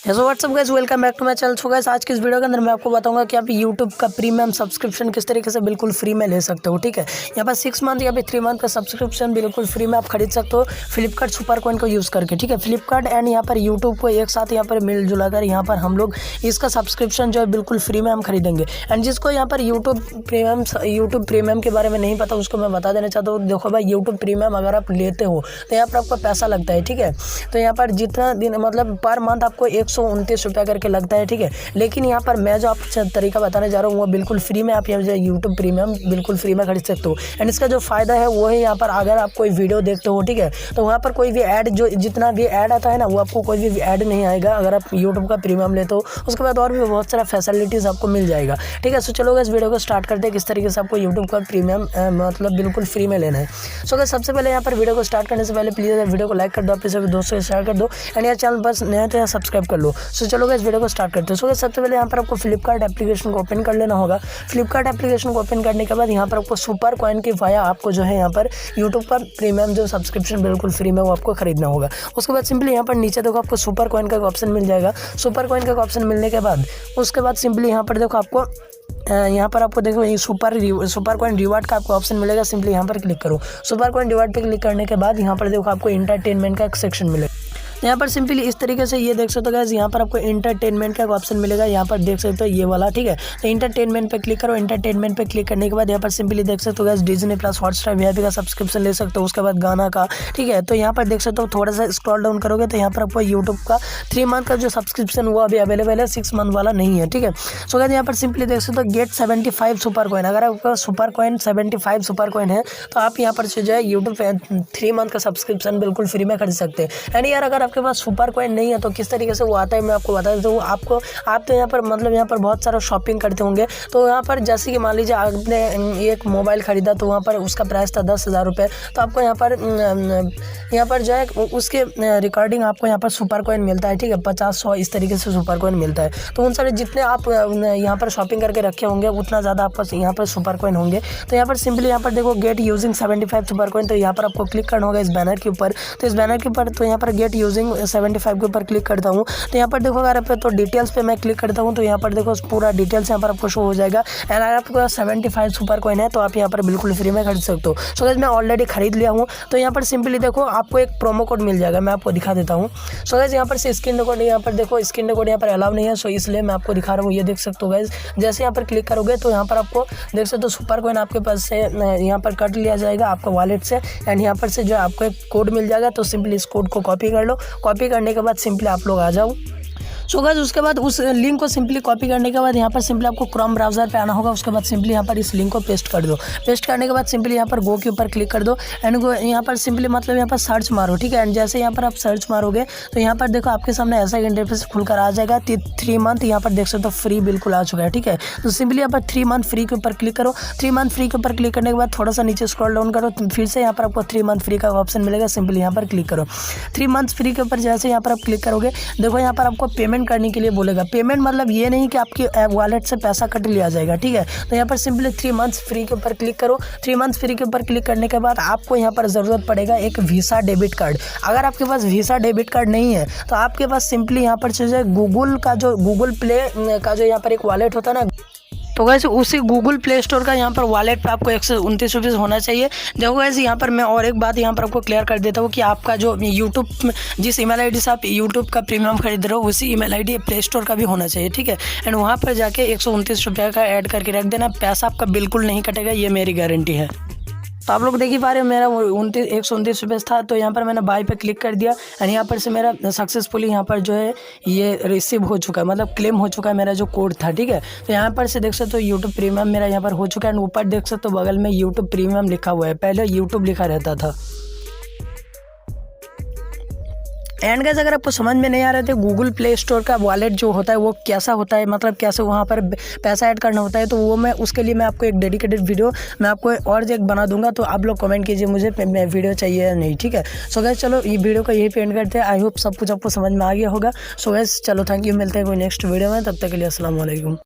So what's up guys, welcome back to my channel. So guys, आज की इस video के अंदर मैं आपको बताऊंगा कि आप YouTube का प्रीमियम सब्सक्रिप्शन किस तरीके से बिल्कुल फ्री में ले सकते हो। ठीक है, यहाँ पर 6 मंथ या फिर 3 मंथ का सब्सक्रिप्शन बिल्कुल फ्री में आप खरीद सकते हो फ्लिपकार्ट सुपर कॉइन को यूज़ करके। ठीक है, फ्लिपकार्ट एंड यहाँ पर YouTube को एक साथ यहाँ पर मिल जुला कर यहाँ पर हम लोग इसका सब्सक्रिप्शन जो है बिल्कुल फ्री में हम खरीदेंगे। एंड जिसको यहाँ पर यूट्यूब प्रीमियम के बारे में नहीं पता उसको मैं बता देना चाहता हूँ। देखो भाई, यूट्यूब प्रीमियम अगर आप लेते हो तो यहाँ पर आपको पैसा लगता है। ठीक है, तो यहाँ पर जितना दिन मतलब पर मंथ आपको 129 रुपया करके लगता है। ठीक है, लेकिन यहाँ पर मैं जो आपको तरीका बताने जा रहा हूँ वो बिल्कुल फ्री में आप यहाँ यूट्यूब प्रीमियम बिल्कुल फ्री में खरीद सकते हो। एंड इसका जो फ़ायदा है वो है यहाँ पर अगर आप कोई वीडियो देखते हो, ठीक है, तो वहाँ पर कोई भी ऐड जो जितना भी ऐड आता है ना वो आपको कोई भी ऐड नहीं आएगा अगर आप यूट्यूब का प्रीमियम लेते हो। उसके बाद और भी बहुत सारा फैसिलिटीज़ आपको मिल जाएगा। ठीक है, सो चलो इस वीडियो को स्टार्ट करते हैं किस तरीके से आपको यूट्यूब का प्रीमियम मतलब बिल्कुल फ्री में लेना है। सो अगर सबसे पहले यहाँ पर वीडियो को स्टार्ट करने से पहले प्लीज़ वीडियो को लाइक कर दो, अपने सभी दोस्तों से शेयर कर दो एंड यार चैनल पर नया तो सब्सक्राइब कर लो। सो चलो इस वीडियो को स्टार्ट करते हैं। सो सबसे पहले यहाँ पर आपको फ्लिपकार्ट एप्लीकेशन को ओपन कर लेना होगा। फ्लिपकार्ट एप्लीकेशन को ओपन करने के बाद यहाँ पर आपको सुपर कॉइन की वाया आपको जो है यहाँ पर यूट्यूब का प्रीमियम जो सब्सक्रिप्शन बिल्कुल फ्री में वो आपको खरीदना होगा। उसके बाद सिंपली यहाँ पर नीचे देखो आपको सुपर कॉइन का ऑप्शन मिल जाएगा। सुपर कॉइन का ऑप्शन मिलने के बाद उसके बाद सिंपली यहाँ पर देखो आपको यहाँ पर आपको देखो ये सुपर कॉइन रिवार्ड का आपको ऑप्शन मिलेगा। सिंपली यहाँ पर क्लिक करो। सुपर कॉइन रिवार्ड पे क्लिक करने के बाद यहाँ पर देखो आपको एंटरटेनमेंट का एक सेक्शन मिलेगा। यहाँ पर सिंपली इस तरीके से ये देख सकते हो गाइस, यहाँ पर आपको एंटरटेनमेंट का ऑप्शन मिलेगा। यहाँ पर देख सकते हो ये वाला। ठीक है, तो एंटरटेनमेंट पे क्लिक करो। एंटरटेनमेंट पे क्लिक करने के बाद यहाँ पर सिंपली देख सकते हो guys Disney plus Hotstar VIP का सब्सक्रिप्शन ले सकते हो। उसके बाद गाना का। ठीक है, तो यहाँ पर देख सकते हो थोड़ा सा स्क्रॉल डाउन करोगे तो यहाँ पर आपको यूट्यूब का 3 मंथ का जो सब्सक्रिप्शन वो अभी अवेलेबल है, 6 मंथ वाला नहीं है। ठीक है, सो गाइस यहाँ पर सिंपली देख सकते हो गेट 75 सुपर कॉइन। अगर आपका सुपर कॉइन 75 सुपर कॉइन है तो आप यहाँ पर से जो है यूट्यूब 3 मंथ का सब्सक्रिप्शन बिल्कुल फ्री में खरीद सकते हैं। एंड यार अगर आपके पास सुपर कॉइन नहीं है तो किस तरीके से वो आता है मैं आपको बता देता हूँ। आप तो यहाँ पर मतलब यहाँ पर बहुत सारा शॉपिंग करते होंगे। तो यहाँ पर जैसे कि मान लीजिए आपने एक मोबाइल खरीदा तो वहाँ पर उसका प्राइस था 10,000 रुपये। तो आपको यहाँ पर जो है उसके रिकॉर्डिंग आपको यहाँ पर सुपर कॉइन मिलता है। ठीक है, 50-100 इस तरीके से सुपर कॉइन मिलता है। तो उन सारे जितने आप यहाँ पर शॉपिंग करके रखे होंगे उतना ज़्यादा आपको यहाँ पर सुपर कॉइन होंगे। तो यहाँ पर सिंपली यहाँ पर देखो गेट यूजिंग 75 सुपर कॉइन। तो यहाँ पर आपको क्लिक करना होगा इस बैनर के ऊपर। तो इस बैनर के ऊपर तो यहाँ पर गेट यूजिंग 75 के ऊपर क्लिक करता हूँ। तो यहाँ पर देखो अगर आप तो डिटेल्स पे मैं क्लिक करता हूँ तो यहाँ पर देखो पूरा डिटेल्स यहाँ पर आपको शो हो जाएगा। एंड अगर आपको 75 सुपर कॉइन है तो आप यहाँ पर बिल्कुल फ्री में खरीद सकते हो। सो गाइस मैं ऑलरेडी खरीद लिया हूँ। तो यहाँ पर सिंपली देखो आपको एक प्रोमो कोड मिल जाएगा, मैं आपको दिखा देता हूँ। सो गाइस यहाँ पर से स्क्रीन कोड यहाँ पर देखो, स्क्रीन कोड यहाँ पर अलाउ नहीं है, सो इसलिए मैं आपको दिखा रहा हूँ। ये देख सकते हो गाइस, जैसे यहाँ पर क्लिक करोगे तो यहाँ पर आपको देख सकते हो सुपर कॉइन आपके पास से यहाँ पर कट लिया जाएगा आपका वॉलेट से। एंड यहाँ पर से जो आपको एक कोड मिल जाएगा। तो सिंपली इस कोड को कॉपी कर लो। कॉपी करने के बाद सिंपली आप लोग आ जाओ। सो गाइस उसके बाद उस लिंक को सिंपली कॉपी करने के बाद यहाँ पर सिंपली आपको क्रोम ब्राउज़र पे आना होगा। उसके बाद सिंपली यहाँ पर इस लिंक को पेस्ट कर दो। पेस्ट करने के बाद सिंपली यहाँ पर गो के ऊपर क्लिक कर दो। एंड यहाँ पर सिंपली मतलब यहाँ पर सर्च मारो। ठीक है, एंड जैसे यहाँ पर आप सर्च मारोगे तो यहाँ पर देखो आपके सामने ऐसा एक इंटरफेस खुलकर आ जाएगा। 3 मंथ यहाँ पर देख सकते हो फ्री बिल्कुल आ चुका है। ठीक है, तो सिंपली यहाँ पर 3 मंथ फ्री के ऊपर क्लिक करो। 3 मंथ फ्री के ऊपर क्लिक करने के बाद थोड़ा सा नीचे स्क्रॉल डाउन करो। फिर से यहाँ पर आपको 3 मंथ फ्री का ऑप्शन मिलेगा। सिंपली यहाँ पर क्लिक करो। 3 मंथ फ्री के ऊपर जैसे यहाँ पर आप क्लिक करोगे देखो यहाँ पर आपको पेमेंट करने के लिए बोलेगा। पेमेंट मतलब ये नहीं कि आपकी वॉलेट से पैसा कट लिया जाएगा। ठीक है, तो यहाँ पर सिंपली 3 मंथ्स फ्री के ऊपर क्लिक करो। 3 मंथ्स फ्री के ऊपर क्लिक करने के बाद आपको यहाँ पर ज़रूरत पड़ेगा एक वीसा डेबिट कार्ड। अगर आपके पास वीसा डेबिट कार्ड नहीं है तो आपके पास सिंपली यहाँ पर जो गूगल प्ले का जो यहाँ पर एक वॉलेट होता है ना, तो गाइस उसी गूगल प्ले स्टोर का यहाँ पर वॉलेट पे आपको 129 रुपीज़ होना चाहिए। देखो गाइस यहाँ पर मैं और एक बात यहाँ पर आपको क्लियर कर देता हूँ कि आपका जो यूट्यूब जिस ईमेल आईडी से आप यूट्यूब का प्रीमियम खरीद रहे हो उसी ईमेल आईडी प्ले स्टोर का भी होना चाहिए। ठीक है, एंड वहाँ पर जाके 129 रुपये का ऐड करके रख देना। पैसा आपका बिल्कुल नहीं कटेगा, ये मेरी गारंटी है। तो आप लोग देख ही पा रहे हो मेरा 129 रुपये था। तो यहाँ पर मैंने बाय पे क्लिक कर दिया एंड यहाँ पर से मेरा सक्सेसफुली यहाँ पर जो है ये रिसीव हो चुका है, मतलब क्लेम हो चुका है मेरा जो कोड था। ठीक है, तो यहाँ पर से देख सकते हो यूट्यूब प्रीमियम मेरा यहाँ पर हो चुका है। एंड ऊपर देख सकते हो बगल में यूट्यूब प्रीमियम लिखा हुआ है, पहले यूट्यूब लिखा रहता था। एंड गाइस अगर आपको समझ में नहीं आ रहे थे गूगल प्ले स्टोर का वॉलेट जो होता है वो कैसा होता है, मतलब कैसे वहाँ पर पैसा ऐड करना होता है, तो वो मैं उसके लिए मैं आपको एक डेडिकेटेड वीडियो मैं आपको और एक बना दूंगा। तो आप लोग कमेंट कीजिए मुझे वीडियो चाहिए या नहीं। ठीक है, सो गाइस चलो ये वीडियो का यही पे एंड करते हैं। आई होप सब कुछ आपको समझ में आ गया होगा। सो गाइस चलो थैंक यू, मिलते हैं कोई नेक्स्ट वीडियो में, तब तक के लिए अस्सलाम वालेकुम।